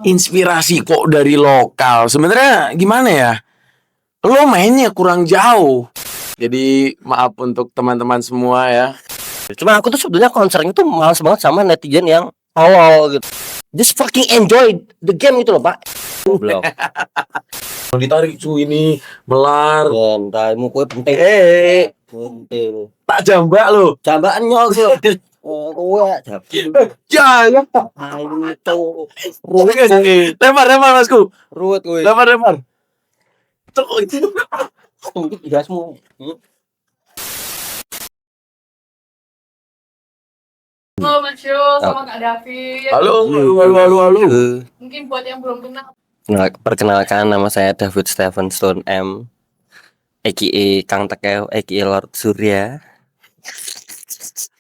inspirasi kok dari lokal. Sebenarnya gimana ya? Lo mainnya kurang jauh. Jadi maaf untuk teman-teman semua ya. Cuma aku tuh sebetulnya concernnya tuh males banget sama netizen yang tolol gitu. Just fucking enjoy the game gitu loh, Pak. Goblok. Ditarik cuy ini melar. Bentar, mukul penting. Penting. Tak jambak lo. Jambaan nyok gitu. Kowe Jangan. itu ruwet. Lempar Masku. Ruwet kowe. Lempar. Cok itu. Tunggu gasmu. Halo Mas Yo, sama Kak David. Halo. Mungkin buat yang belum kenal, Nah, perkenalkan nama saya David Stephen Stone M, aka Kang Tekeo, aka Lord Surya.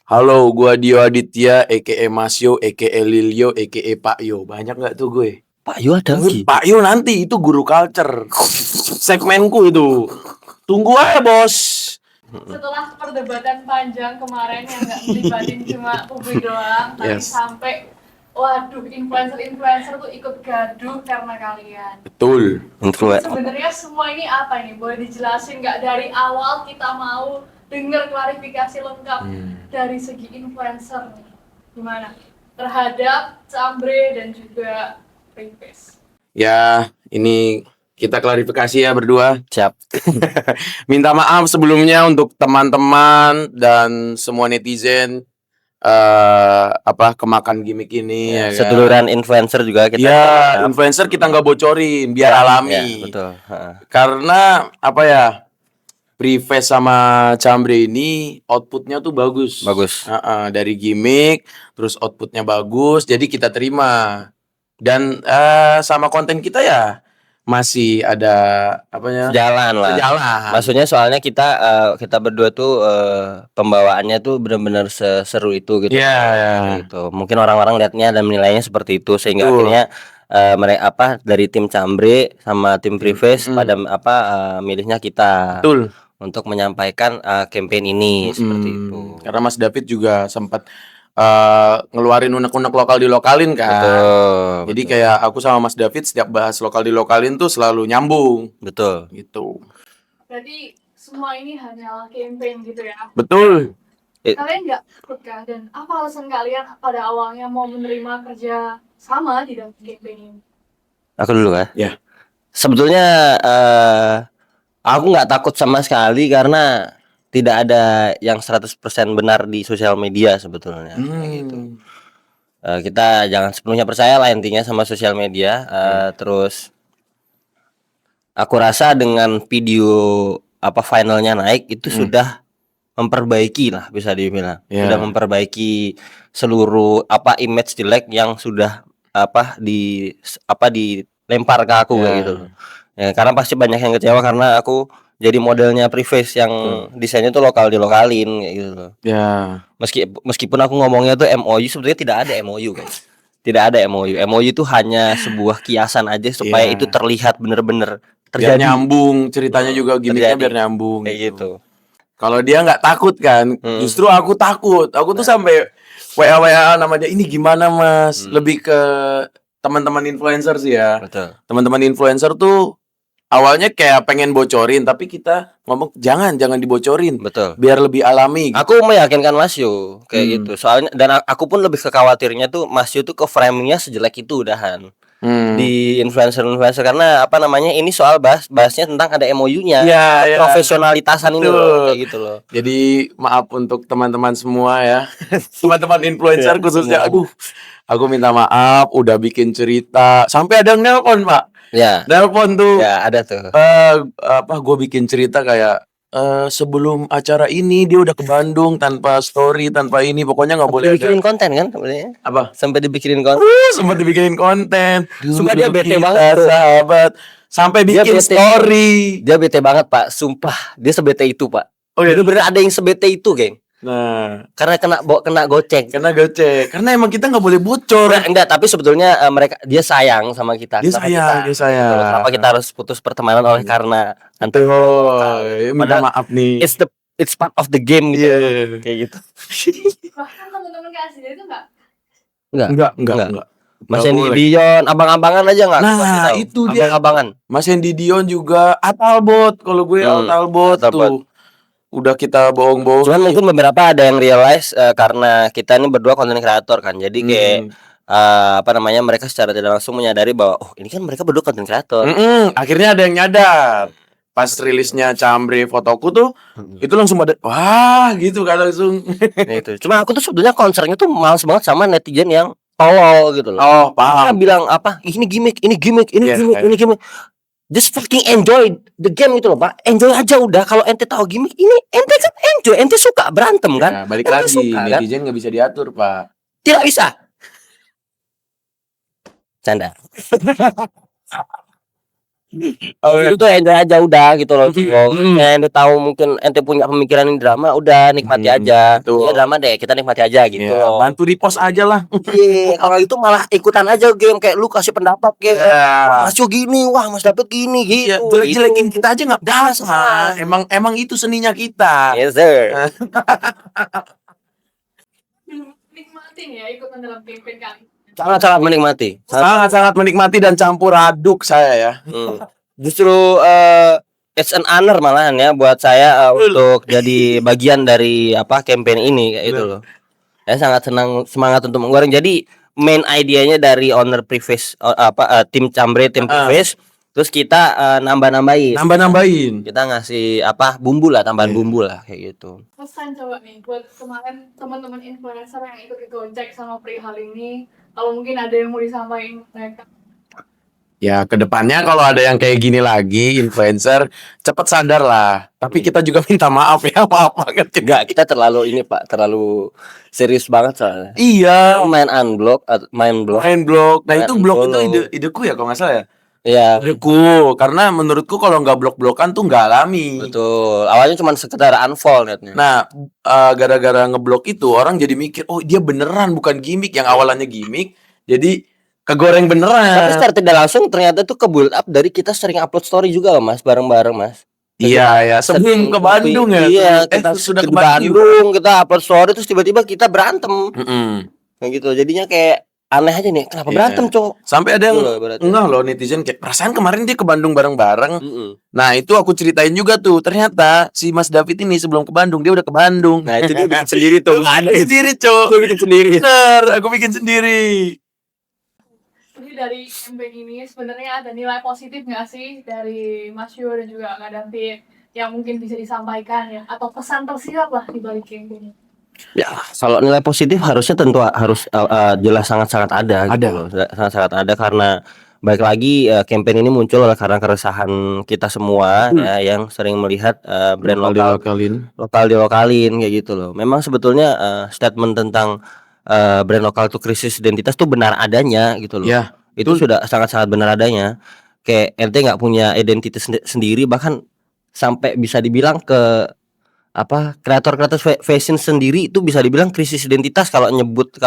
Halo, gua Dio Aditya, aka Masyo, aka Lilio, aka Pak Yo. Banyak nggak tuh gue? Pak Yu ada lagi. Pak Yo nanti itu guru culture. Segmenku itu. Tunggu aja bos. setelah perdebatan panjang kemarin yang nggak melibatin cuma publik doang, tapi Yes. sampai waduh influencer tuh ikut gaduh karena kalian. Betul. Sebenarnya semua ini apa ini? Boleh dijelasin nggak dari awal kita mau dengar klarifikasi lengkap dari segi influencer nih. Gimana? Terhadap Cambre dan juga Prives. Ya, ini kita klarifikasi ya berdua. Siap. Minta maaf sebelumnya untuk teman-teman dan semua netizen kemakan gimmick ini ya, kan? Seduluran influencer juga kita. Ya, influencer kita nggak bocorin biar alami. Ya, betul. Karena apa ya? Prives sama Cambre ini outputnya tuh bagus. Dari gimmick, terus outputnya bagus, jadi kita terima. Dan sama konten kita ya masih ada Jalan lah. Maksudnya soalnya kita berdua tuh pembawaannya tuh benar-benar seseru itu gitu. Iya. Gitu. Mungkin orang-orang lihatnya dan menilainya seperti itu sehingga akhirnya mereka dari tim Cambre sama tim Prives pada milihnya kita. Betul. Untuk menyampaikan campaign ini seperti itu. Karena Mas David juga sempat ngeluarin unek-unek lokal dilokalin kan. Jadi kayak aku sama Mas David setiap bahas lokal dilokalin tuh selalu nyambung. Betul. Gitu. Berarti semua ini hanyalah campaign gitu ya? Betul. Kalian nggak takut kah? Dan apa alasan kalian pada awalnya mau menerima kerja sama di dalam campaign ini? Aku dulu ya. Ya. Sebetulnya aku nggak takut sama sekali karena tidak ada yang 100% benar di sosial media sebetulnya. Gitu. Kita jangan sepenuhnya percaya lah intinya sama sosial media. Terus aku rasa dengan video finalnya naik itu sudah memperbaiki lah bisa dibilang. Sudah memperbaiki seluruh image jelek yang sudah dilempar ke aku kayak gitu. Ya, karena pasti banyak yang kecewa karena aku jadi modelnya Prives yang desainnya tuh lokal dilokalin kayak gitu loh. Ya. Meskipun aku ngomongnya tuh MOU, sebetulnya tidak ada MOU guys. Tidak ada MOU. MOU itu hanya sebuah kiasan aja supaya itu terlihat bener-bener terjadi. Biar nyambung ceritanya juga gimmicknya biar nyambung kayak gitu. Kalau dia nggak takut kan, justru aku takut. Aku tuh sampai WA nama dia, ini gimana mas? Lebih ke teman-teman influencer sih ya. Betul. Teman-teman influencer tuh awalnya kayak pengen bocorin, tapi kita ngomong jangan dibocorin. Betul. Biar lebih alami. Gitu. Aku meyakinkan Mas Yu kayak gitu. Soalnya dan aku pun lebih kekhawatirnya tuh Mas Yu tuh ke framingnya sejelek itu udahan. Di influencer karena ini soal bahasnya tentang ada MOU-nya. Profesionalitasan ini loh, kayak gitu loh. Jadi maaf untuk teman-teman semua ya. Teman-teman influencer khususnya. Aduh, aku minta maaf udah bikin cerita sampai ada yang nelpon, Pak. Ya. Nelpon tuh. Ya, ada tuh. Gue bikin cerita kayak sebelum acara ini dia udah ke Bandung tanpa story, tanpa ini, pokoknya nggak boleh dibikinin konten kan sebenarnya. Apa? Sampai dibikinin konten. Sempat dibikinin konten. Sumpah dia bete banget, sahabat. Sampai bikin story. Dia bete banget, Pak. Sumpah, dia sebete itu, Pak. Oh iya. Bener-bener ada yang sebete itu, geng. Nah, karena kena gocek. Karena emang kita nggak boleh bocor. Enggak, tapi sebetulnya dia sayang sama kita. Dia sayang. Kenapa kita harus putus pertemanan oleh karena minta maaf nih. It's part of the game gitu. Kayak gitu. Bahkan teman-teman kasih itu enggak? Enggak. Mas Nggak Hendy boleh. Dion, abang-abangan aja nggak? Nah, Kasih tahu. itu dia. Abang-abangan. Mas Hendy Dion juga Atalbot. Kalau gue Atalbot tuh. Udah kita bohong-bohong. Cuman mungkin beberapa ada yang realize karena kita ini berdua konten kreator kan. Jadi kayak apa namanya, mereka secara tidak langsung menyadari bahwa oh ini kan mereka berdua konten kreator. Akhirnya ada yang nyadar. Pas rilisnya Cambre fotoku tuh itu langsung pada wah gitu kan langsung. Nah, itu. Cuma aku tuh sebetulnya concernnya tuh males banget sama netizen yang tolol gitu loh. Oh, Mereka paham. bilang apa? Ini gimmick, ini gimmick, ini Yes, gimmick, yes. ini gimmick. Just fucking enjoy the game itu loh, Pak. Enjoy aja udah. Kalau ente tahu gimmick ini, ente kan enjoy, ente suka berantem kan? Ya, balik Ente lagi suka, kan? netizen nggak bisa diatur, Pak. Tidak bisa. Canda. Itu tuh enjoy aja udah gitu loh. Ya, ente tahu mungkin ente punya pemikiran yang drama, udah nikmati aja. betul. Ya drama deh, kita nikmati aja gitu Ya, loh. bantu repost aja lah. Iya, kalau itu malah ikutan aja game kayak lu kasih pendapat kayak Mas Jo gini, wah Mas Dapat gini Ya, gitu. jelek-jelekin kita aja nggak apa. Emang itu seninya kita. Yes sir. Nikmatin ya ikutan dalam campaign kali. Sangat-sangat menikmati. Sangat-sangat menikmati dan campur aduk saya ya. Justru it's an honor malahan ya buat saya untuk jadi bagian dari apa campaign ini kayak itu loh. Saya sangat semangat untuk menggoreng. Jadi main idenya dari owner Preface tim Cambre, tim Preface, terus kita nambah-nambahin. Kita ngasih apa bumbu lah, tambahan bumbu lah kayak gitu. Pesan coba nih buat kemarin teman-teman influencer yang ikut Gojek sama perihal ini, kalau mungkin ada yang mau disampaikan mereka. Ya, kedepannya kalau ada yang kayak gini lagi influencer, cepat sadar lah. Tapi kita juga minta maaf ya, maaf banget. Enggak, kita terlalu ini Pak, terlalu serius banget soalnya. Iya, Main unblock, main block. main blog. Nah, itu blog itu Unfollow. ideku ya kalau nggak salah ya. Iya. Ideku, karena menurutku kalau nggak blok-blokan tuh nggak alami. Betul. Awalnya cuma sekedar unfollow netnya. Nah, gara-gara ngeblok itu orang jadi mikir, oh dia beneran bukan gimmick. Yang awalnya gimmick, jadi kegoreng Tapi beneran. secara tidak langsung ternyata tuh ke build up dari kita sering upload story juga loh Mas, bareng-bareng Mas. Iya ya, sebelum ke Bandung ya. Iya, kita sudah ke ke Bandung. Bandung, kita upload story terus tiba-tiba kita berantem. Mm-mm. Kayak gitu. Jadinya kayak aneh aja nih, kenapa Iya. berantem, Cok? Sampai ada yang Gitu loh, ibaratnya. enggak loh netizen kayak perasaan kemarin dia ke Bandung bareng-bareng. Mm-mm. Nah, itu aku ceritain juga tuh. Ternyata si Mas David ini sebelum ke Bandung dia udah ke Bandung. Nah, itu dia bikin sendiri tuh. Nggak ada itu. Sendiri, Cok. Gue bikin sendiri. Bener, aku bikin sendiri. Jadi dari campaign ini sebenarnya ada nilai positif nggak sih dari Mas Yo dan juga Kak David yang mungkin bisa disampaikan ya, atau pesan tersirat lah di balik campaign ini? Ya, kalau nilai positif harusnya tentu harus jelas sangat-sangat ada. Ada. Gitu loh. Sangat-sangat ada karena baik lagi campaign ini muncul karena keresahan kita semua ya, yang sering melihat brand lokal dilokalin kayak gitu loh. Memang sebetulnya statement tentang brand lokal itu krisis identitas tuh benar adanya gitu loh. Ya, Itu sudah sangat-sangat benar adanya. Kayak ente nggak punya identitas sendiri, bahkan sampai bisa dibilang ke apa kreator-kreator fashion sendiri itu bisa dibilang krisis identitas kalau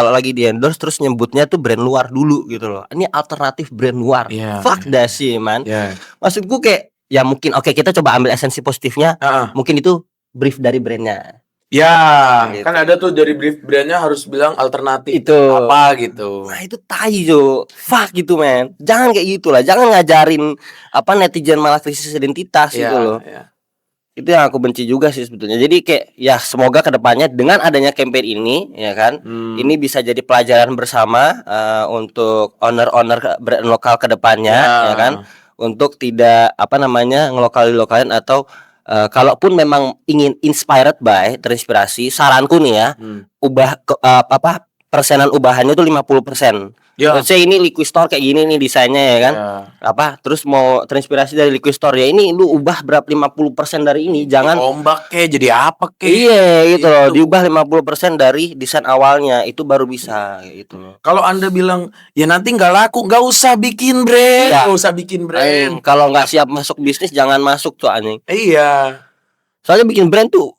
lagi di endorse terus nyebutnya tuh brand luar dulu gitu loh. Ini alternatif brand luar. Iya. Fuck that shit, man. Ya. Maksudku kayak ya mungkin oke, kita coba ambil esensi positifnya. Mungkin itu brief dari brandnya. Ya, Gitu. kan ada tuh dari brief brandnya harus bilang alternatif Itu. apa gitu. Nah itu tai Jo. Fuck gitu men. Jangan kayak gitulah. Jangan ngajarin apa netizen malah krisis identitas gitu loh. Ya. Itu yang aku benci juga sih sebetulnya. Jadi kayak ya semoga kedepannya dengan adanya campaign ini ya kan, ini bisa jadi pelajaran bersama untuk owner-owner brand lokal kedepannya ya kan, untuk tidak apa namanya ngelokalin atau kalaupun memang ingin terinspirasi, saranku nih ya, ubah persenan ubahannya tuh 50%. Ya. Let's say ini liquid store kayak gini nih desainnya ya kan. Terus mau terinspirasi dari liquid store ya, ini lu ubah berapa 50% dari ini, jangan ombak jadi apa iya gitu loh, diubah 50% dari desain awalnya, itu baru bisa gitu loh. Kalau Anda bilang ya nanti nggak laku, nggak usah bikin brand, nggak usah bikin brand. Kalau nggak siap masuk bisnis jangan masuk tuh anjing. Iya. Soalnya bikin brand tuh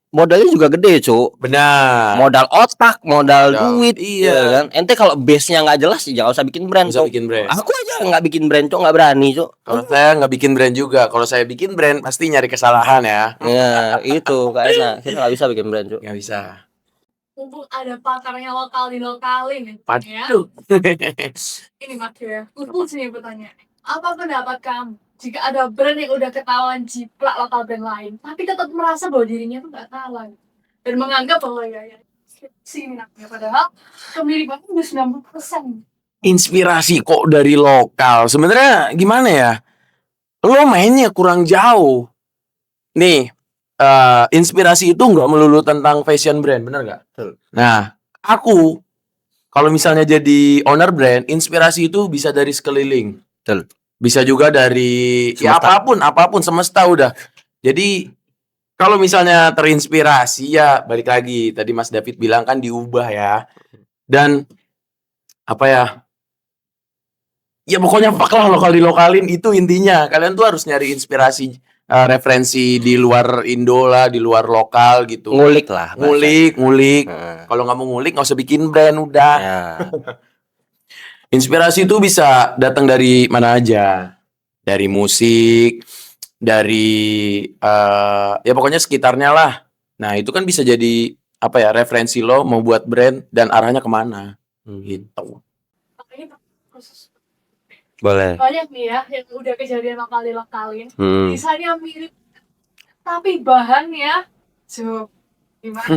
modalnya juga gede, Cuk. Benar. Modal otak, modal duit, iya ya kan. Ente kalau base-nya nggak jelas sih jangan usah bikin brand. Usah bikin brand. Aku aja nggak bikin brand, Cuk, nggak berani, Cuk. Kalau saya nggak bikin brand juga. Kalau saya bikin brand pasti nyari kesalahan ya. Ya itu nggak enak. Kita nggak bisa bikin brand, Cuk. Nggak bisa. mumpung ada pakarnya lokal di lokalin ya. Waduh. Ini Mas ya, khusus nih pertanyaannya. Apa pendapat kamu jika ada brand yang udah ketahuan jiplak lokal brand lain, tapi tetap merasa bahwa dirinya tuh nggak salah dan menganggap bahwa ya sini namanya, padahal kemiripannya udah 90%. Inspirasi kok dari lokal. Sebenarnya gimana ya? Lo mainnya kurang jauh. Nih, inspirasi itu nggak melulu tentang fashion brand, bener nggak? Nah, aku kalau misalnya jadi owner brand, inspirasi itu bisa dari sekeliling. Betul. Bisa juga dari ya Semesta. apapun semesta udah. Jadi kalau misalnya terinspirasi ya balik lagi tadi Mas David bilang kan diubah ya. Dan apa ya? Ya pokoknya fuck lah lokal dilokalin itu intinya. Kalian tuh harus nyari inspirasi referensi di luar Indo lah, di luar lokal gitu. Ngulik lah. Ngulik. Kalau nggak mau ngulik nggak usah bikin brand udah. Ya. Inspirasi itu bisa datang dari mana aja. Dari musik, dari ya pokoknya sekitarnya lah. Nah, itu kan bisa jadi apa ya, referensi lo mau buat brand dan arahnya kemana. Gitu. Makanya khusus Boleh. banyak nih ya yang udah kejadian lokal dilokalin. Desainnya mirip tapi bahannya gimana?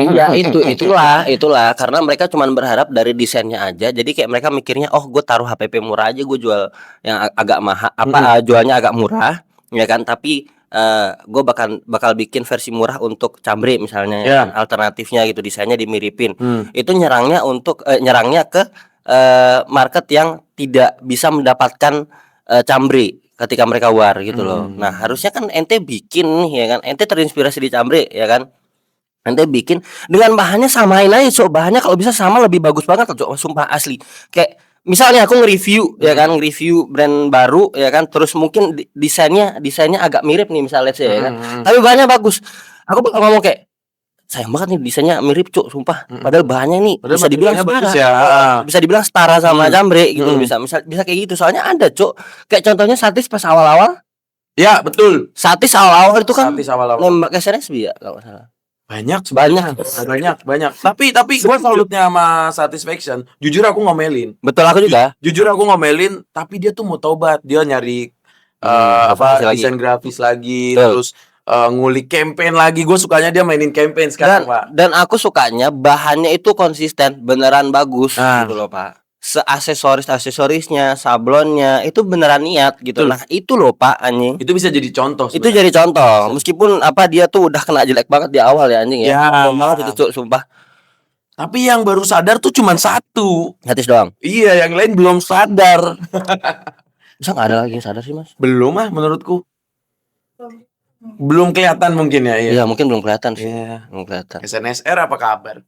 Ya itulah karena mereka cuma berharap dari desainnya aja. Jadi kayak mereka mikirnya, oh gue taruh HPP murah aja, gue jual yang agak mahal, jualnya agak murah, ya kan? Tapi gue bakal bikin versi murah untuk Cambre misalnya, ya kan? Alternatifnya gitu, desainnya dimiripin. Itu nyerangnya ke market yang tidak bisa mendapatkan Cambre ketika mereka war gitu loh. Nah harusnya kan ente bikin nih, ya kan? Ente terinspirasi di Cambre, ya kan? Ente bikin dengan bahannya samain aja, so bahannya kalau bisa sama lebih bagus banget loh, sumpah asli. Kayak misalnya aku nge-review, ya kan, nge-review brand baru, ya kan, terus mungkin desainnya agak mirip nih misalnya sih, ya kan, tapi bahannya bagus. Aku bakal ngomong kayak, sayang banget nih desainnya mirip cuk, sumpah. Padahal bahannya nih bisa dibilang setara, ya. Bisa dibilang setara sama Cambre gitu, bisa kayak gitu. Soalnya ada cuk, kayak contohnya Satis pas awal-awal. Ya betul. Satis awal-awal itu kan nembak SNSB ya kalau nggak salah. Banyak. Tapi gue salutnya sama Satisfaction. Jujur aku ngomelin. Betul, aku juga. Jujur aku ngomelin, tapi dia tuh mau tobat. Dia nyari desain grafis lagi, terus ngulik campaign lagi. Gue sukanya dia mainin campaign sekarang, Pak. Dan aku sukanya bahannya itu konsisten, beneran bagus gitu loh, Pak. Aksesorisnya, sablonnya itu beneran niat gitu. Nah, itu loh Pak anjing. Itu bisa jadi contoh. Itu jadi contoh. Meskipun dia tuh udah kena jelek banget di awal ya anjing ya. Banget itu sumpah. Tapi yang baru sadar tuh cuma satu. Satis doang. Iya, yang lain belum sadar. Bisa nggak ada lagi yang sadar sih, Mas? Belum menurutku. Belum kelihatan mungkin ya. Iya, mungkin belum kelihatan sih. Belum kelihatan. SNSR apa kabar?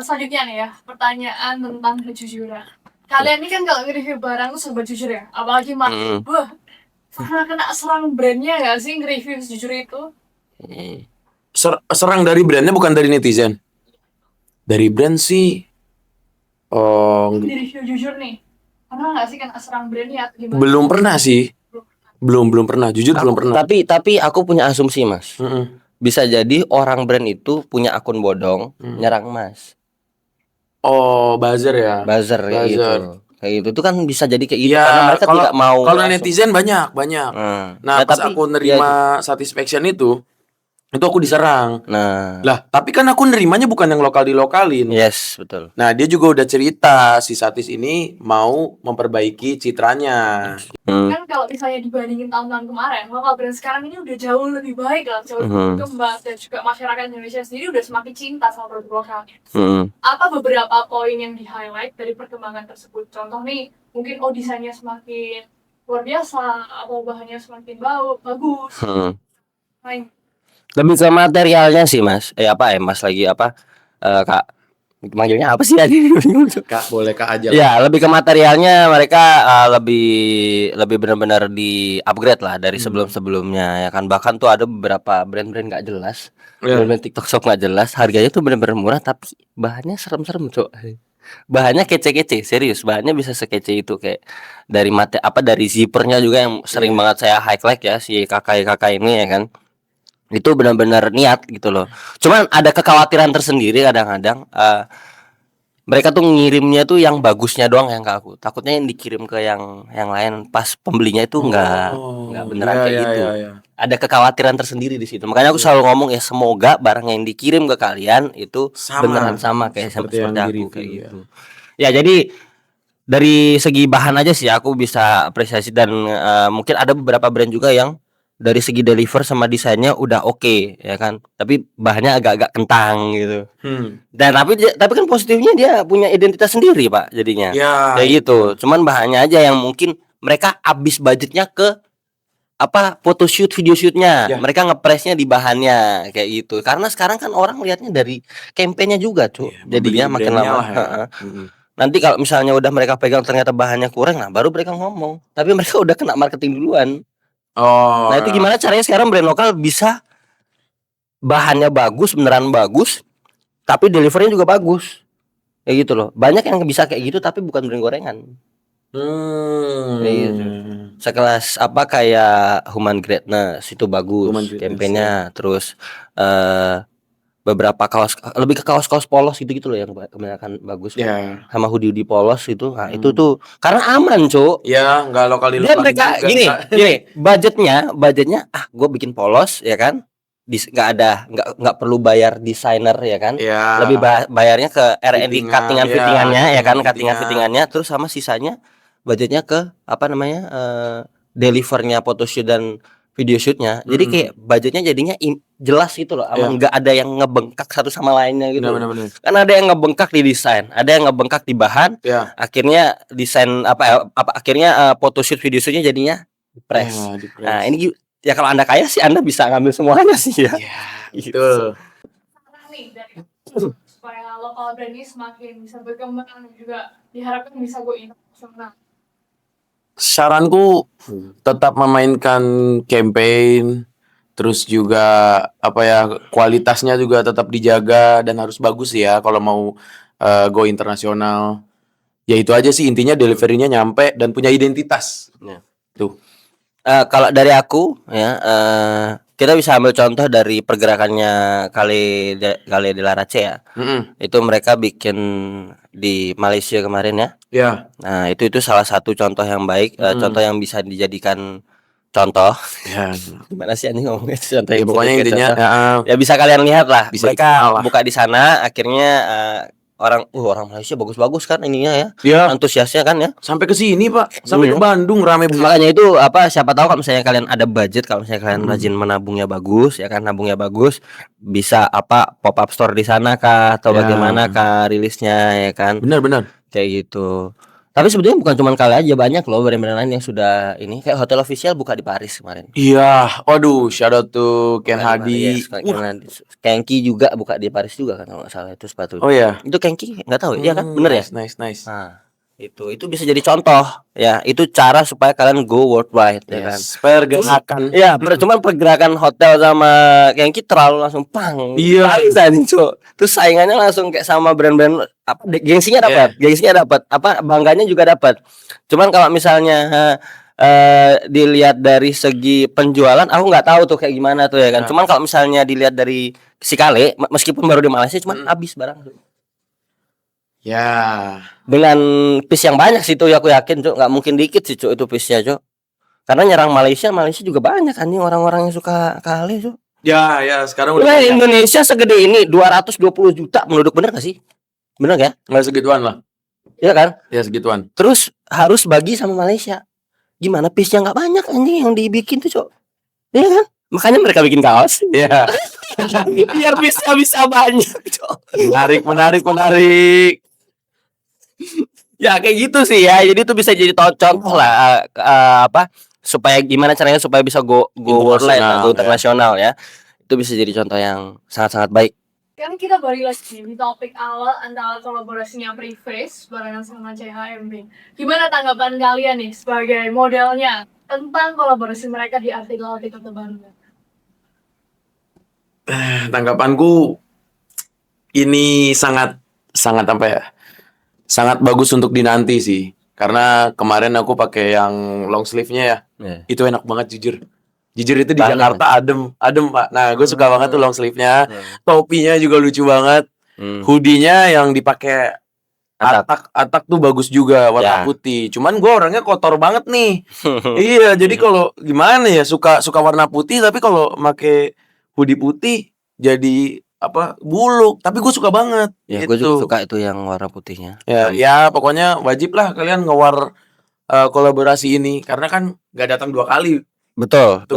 Selanjutnya nih ya, pertanyaan tentang kejujuran. Kalian ini kan kalau nge-review barang tuh serba jujur ya, apalagi pernah kena serang brandnya gak sih nge-review sejujur itu? Serang dari brandnya bukan dari netizen? Dari brand sih di-review jujur nih, pernah gak sih kena serang brandnya? Gimana? Belum pernah sih. Belum pernah, jujur belum pernah. Tapi aku punya asumsi, Mas. Bisa jadi orang brand itu punya akun bodong nyerang Mas. Oh, buzzer ya. Buzzer ya gitu. Kayak gitu itu kan bisa jadi kayak gitu karena mereka tidak mau. Kalau netizen banyak. Nah, pas aku nerima Satisfaction itu aku diserang. Nah, lah, tapi kan aku nerimanya bukan yang lokal dilokalin. Yes, betul. Nah, dia juga udah cerita si Satis ini mau memperbaiki citranya. Kan kalau misalnya dibandingin tahun-tahun kemarin, lokal brand sekarang ini udah jauh lebih baik lah, jauh lebih berkembang, dan juga masyarakat Indonesia sendiri udah semakin cinta sama produk lokalnya. Apa beberapa poin yang di-highlight dari perkembangan tersebut? Contoh nih, mungkin desainnya semakin luar biasa, atau bahannya semakin bagus. Lebih ke materialnya sih Mas. Mas lagi Kak, manggilnya apa sih tadi? Kak, boleh Kak aja. Ya, lebih ke materialnya mereka lebih benar-benar di upgrade lah dari sebelum-sebelumnya ya kan. Bahkan tuh ada beberapa brand-brand nggak jelas, brand TikTok Shop nggak jelas, harganya tuh benar-benar murah tapi bahannya serem-serem cok. Bahannya kece-kece, serius. Bahannya bisa sekece itu, kayak dari dari zippernya juga yang sering banget saya highlight ya si kakak ini ya kan. Itu benar-benar niat gitu loh. Cuman ada kekhawatiran tersendiri kadang-kadang mereka tuh ngirimnya tuh yang bagusnya doang yang ke aku. Takutnya yang dikirim ke yang lain pas pembelinya itu nggak beneran kayak gitu. Ada kekhawatiran tersendiri di situ. Makanya aku selalu ngomong ya semoga barang yang dikirim ke kalian itu beneran sama kayak seperti aku kayak gitu. Ya jadi dari segi bahan aja sih aku bisa apresiasi dan mungkin ada beberapa brand juga yang dari segi deliver sama desainnya udah oke ya kan, tapi bahannya agak-agak kentang gitu. Dan tapi kan positifnya dia punya identitas sendiri Pak jadinya. Ya, Kayak gitu. Cuman bahannya aja yang mungkin mereka habis budgetnya ke photoshoot, video shootnya. Ya. Mereka ngepresnya di bahannya kayak gitu. Karena sekarang kan orang lihatnya dari campaign-nya juga, Cuk. Jadinya makin lama. Nanti kalau misalnya udah mereka pegang ternyata bahannya kurang, nah baru mereka ngomong. Tapi mereka udah kena marketing duluan. Nah itu gimana caranya sekarang brand lokal bisa bahannya bagus, beneran bagus, tapi deliverynya juga bagus, kayak gitu loh. Banyak yang bisa kayak gitu tapi bukan brand gorengan. Kayak gitu. Sekelas kayak Human Greatness itu bagus campaignnya, terus beberapa kaos lebih ke kaos-kaos polos gitu loh yang kebanyakan bagus. Sama hoodie polos itu. Nah, itu tuh karena aman, Cuk. Ya, enggak lokal. Dia mereka gini, budgetnya gue bikin polos ya kan. Nggak perlu bayar desainer ya kan. Lebih bayarnya ke R&D fittingannya ya kan, fittingannya terus sama sisanya budgetnya ke delivernya photoshoot dan video shootnya. Jadi kayak budgetnya jadinya jelas gitu loh, nggak ada yang ngebengkak satu sama lainnya gitu. Bener. Kan ada yang ngebengkak di desain, ada yang ngebengkak di bahan. Akhirnya desain akhirnya photoshoot video shootnya jadinya press. Nah ini ya kalau Anda kaya sih Anda bisa ngambil semuanya sih ya. Gitu. Nih dari supaya lokal brand ini semakin bisa berkembang dan juga diharapkan bisa go internasional. Saranku tetap memainkan campaign, terus juga kualitasnya juga tetap dijaga dan harus bagus ya kalau mau go internasional. Ya itu aja sih intinya, deliverynya nyampe dan punya identitas. Tuh. Kalau dari aku ya kita bisa ambil contoh dari pergerakannya Kale de la Race ya. Itu mereka bikin di Malaysia kemarin ya. Nah itu salah satu contoh yang baik, contoh yang bisa dijadikan contoh. Gimana sih ini ngomongnya contoh? Ya, pokoknya intinya ya bisa kalian lihat lah. Mereka buka di sana, akhirnya orang Malaysia bagus-bagus kan ininya ya. Antusiasnya kan ya. Sampai ke sini Pak, sampai ke Bandung rame. Makanya itu siapa tahu kalau misalnya kalian ada budget, kalau misalnya kalian rajin menabungnya bagus ya kan, nabungnya bagus, bisa pop up store di sana kah atau bagaimana kah rilisnya ya kan. Benar kayak gitu. Tapi sebetulnya bukan cuma kali aja, banyak loh brand-brand lain yang sudah ini, kayak Hotel Official buka di Paris kemarin. Iya, waduh, shout out to Ken Hadi. Kenki juga buka di Paris juga kan kalau nggak salah itu sepatu. Oh ya. Itu Kenki nggak tahu, iya kan, bener ya. Nice. Nah, itu bisa jadi contoh ya. Itu cara supaya kalian go worldwide ya kan. Pergerakan. Iya, cuman pergerakan hotel sama Kenki terlalu langsung pang. Iya. Terus saingannya langsung kayak sama brand-brand gengsinya dapat, bangganya juga dapat. Cuman kalau misalnya dilihat dari segi penjualan, aku nggak tahu tuh kayak gimana tuh ya kan. Cuman kalau misalnya dilihat dari si Kale, meskipun baru di Malaysia, cuman habis barang tuh. Ya. Dengan piece yang banyak sih tuh ya, aku yakin Cuk, nggak mungkin dikit sih Cuk itu piece-nya Cuk. Karena nyerang Malaysia juga banyak kan nih orang-orang yang suka Kale Cuk. Ya, sekarang udah Indonesia segede ini 220 juta penduduk, bener gak sih? Bener ya? Nggak segituan lah. Iya kan? Ya segituan. Terus harus bagi sama Malaysia. Gimana piece-nya nggak banyak anjing yang dibikin tuh Cuk. Iya kan? Makanya mereka bikin kaos. Iya. Biar bisa banyak Cuk. Menarik. Ya kayak gitu sih ya. Jadi itu bisa jadi contoh lah supaya gimana caranya supaya bisa go worldwide atau internasional ya. Itu bisa jadi contoh yang sangat-sangat baik. Kan kita balik lagi di topik awal antara kolaborasinya Preface barengan sama CHMB. Gimana tanggapan kalian nih sebagai modelnya tentang kolaborasi mereka di artikel terbaru? Tanggapanku ini sangat bagus untuk dinanti sih. Karena kemarin aku pakai yang long sleeve-nya ya. Itu enak banget jujur. Jujur itu di Banget. Jakarta adem Pak. Nah, gue suka banget tuh long sleeve-nya. Topinya juga lucu banget. Hoodie-nya yang dipakai Atak tuh bagus juga warna putih. Cuman gue orangnya kotor banget nih. Iya, jadi kalau gimana ya suka warna putih tapi kalau make hoodie putih jadi buluk. Tapi gue suka banget. Ya, gue juga suka itu yang warna putihnya. Ya pokoknya wajib lah kalian ngewar kolaborasi ini karena kan gak datang 2 kali. Betul.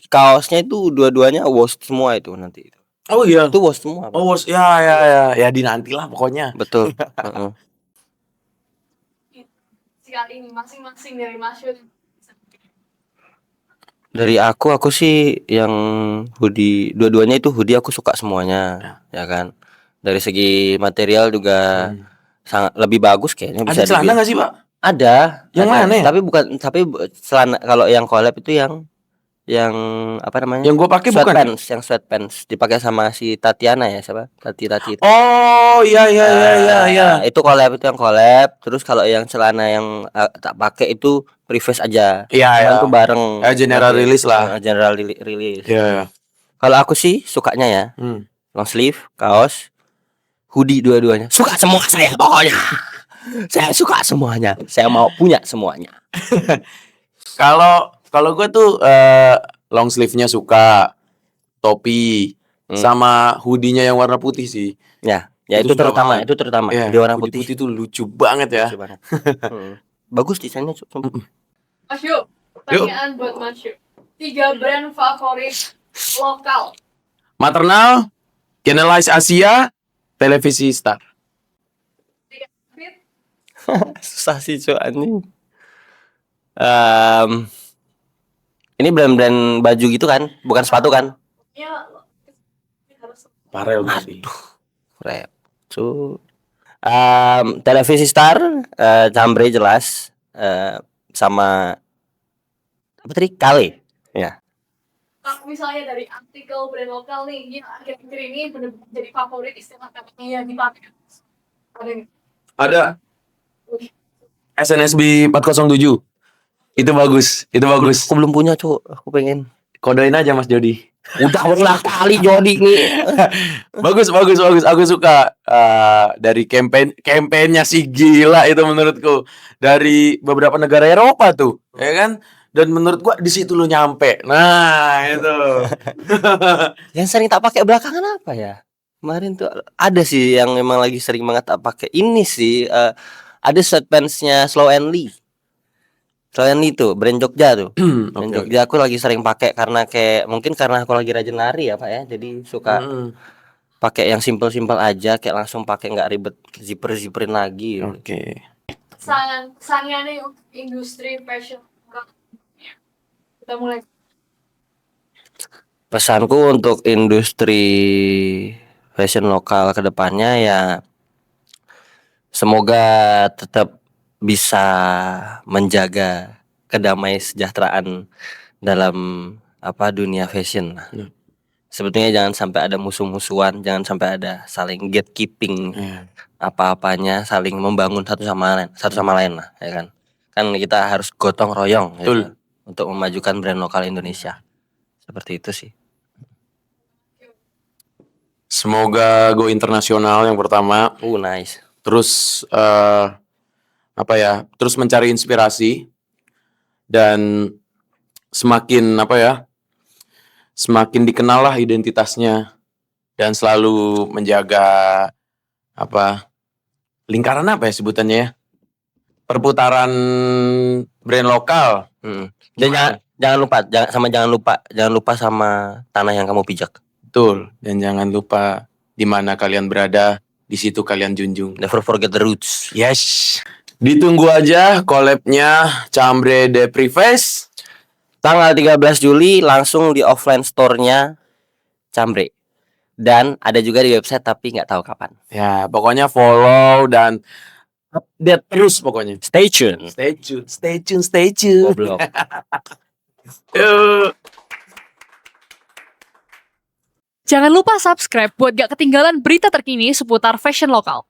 Kaosnya itu dua-duanya wash semua itu nanti. Oh iya. Itu wash semua. Oh wash ya dinantilah pokoknya. Betul. Sekali ini masing-masing dari Mas Yud. Dari aku sih yang hoodie, dua-duanya itu hoodie aku suka semuanya, ya kan. Dari segi material juga sangat lebih bagus kayaknya bisa. Ada celana nggak sih Pak? Ada. Yang mana ya? Tapi celana kalau yang collab itu yang apa namanya? Yang gue pakai bukan yang sweatpants dipakai sama si Tatiana ya, siapa? Tati itu. Oh iya. Itu collab, itu yang collab. Terus kalau yang celana yang tak pakai itu preface aja. Iya. Itu bareng. General release lah. General release. Iya. Kalau aku sih sukanya ya long sleeve, kaos, hoodie dua-duanya. Suka semua saya pokoknya. Saya suka semuanya. Saya mau punya semuanya. Kalau gue tuh long sleeve-nya suka, topi sama hoodie-nya yang warna putih sih. Ya itu terutama. Ya, di warna putih tuh lucu banget ya. Lucu banget. Bagus desainnya. Mas Yud, pertanyaan buat Mas Yud. 3 brand favorit lokal. Maternal, Canalize Asia, Televisi Star. Susah sih cuan. Ini brand-brand baju gitu kan, bukan sepatu kan? Ya, harus Parel tadi. Rap. Televisi Star, Cambre jelas, sama apa tadi? Kale. Ya. kalau misalnya dari artikel brand lokal nih yang akhir-akhir ini benar-benar jadi favorit istilah katanya yang dipakai. Ada nggak? Ada SNSB 407. Itu bagus. Aku belum punya, Cuk. Aku pengen. Kodoin aja Mas Jody. Udah berulang kali Jody nih. Bagus. Aku suka dari campaign-nya sih gila itu menurutku. Dari beberapa negara Eropa tuh, ya kan? Dan menurut gua di situ lu nyampe. Nah, itu. Yang sering tak pakai belakangan apa ya? Kemarin tuh ada sih yang memang lagi sering banget tak pakai. Ini sih ada sweatpants-nya Slow and Lee. Slow and Lee tuh brand Jogja tuh. Brand Jogja aku lagi sering pakai karena mungkin karena aku lagi rajin lari ya, Pak ya. Jadi suka pakai yang simple-simple aja, kayak langsung pakai nggak ribet zipperin lagi. Oke. Kesannya nih untuk industri fashion. Kita mulai. Pesanku untuk industri fashion lokal ke depannya ya semoga tetap bisa menjaga kedamaian sejahteraan dalam dunia fashion. Sebetulnya jangan sampai ada musuh-musuhan, jangan sampai ada saling gatekeeping, apa-apanya saling membangun satu sama lain lah, ya kan? Kan kita harus gotong royong gitu, untuk memajukan brand lokal Indonesia. Seperti itu sih. Semoga go internasional yang pertama. Nice. Terus terus mencari inspirasi dan semakin dikenal lah identitasnya dan selalu menjaga lingkaran sebutannya ya, perputaran brand lokal. Dan jangan lupa sama tanah yang kamu pijak. Betul. Dan jangan lupa di mana kalian berada, di situ kalian junjung. Never forget the roots. Yes. Ditunggu aja collab-nya Cambre de Preface. Tanggal 13 Juli langsung di offline store-nya Cambre. Dan ada juga di website tapi nggak tahu kapan. Ya, pokoknya follow dan update terus pokoknya. Stay tune. Goblok. Jangan lupa subscribe buat gak ketinggalan berita terkini seputar fashion lokal.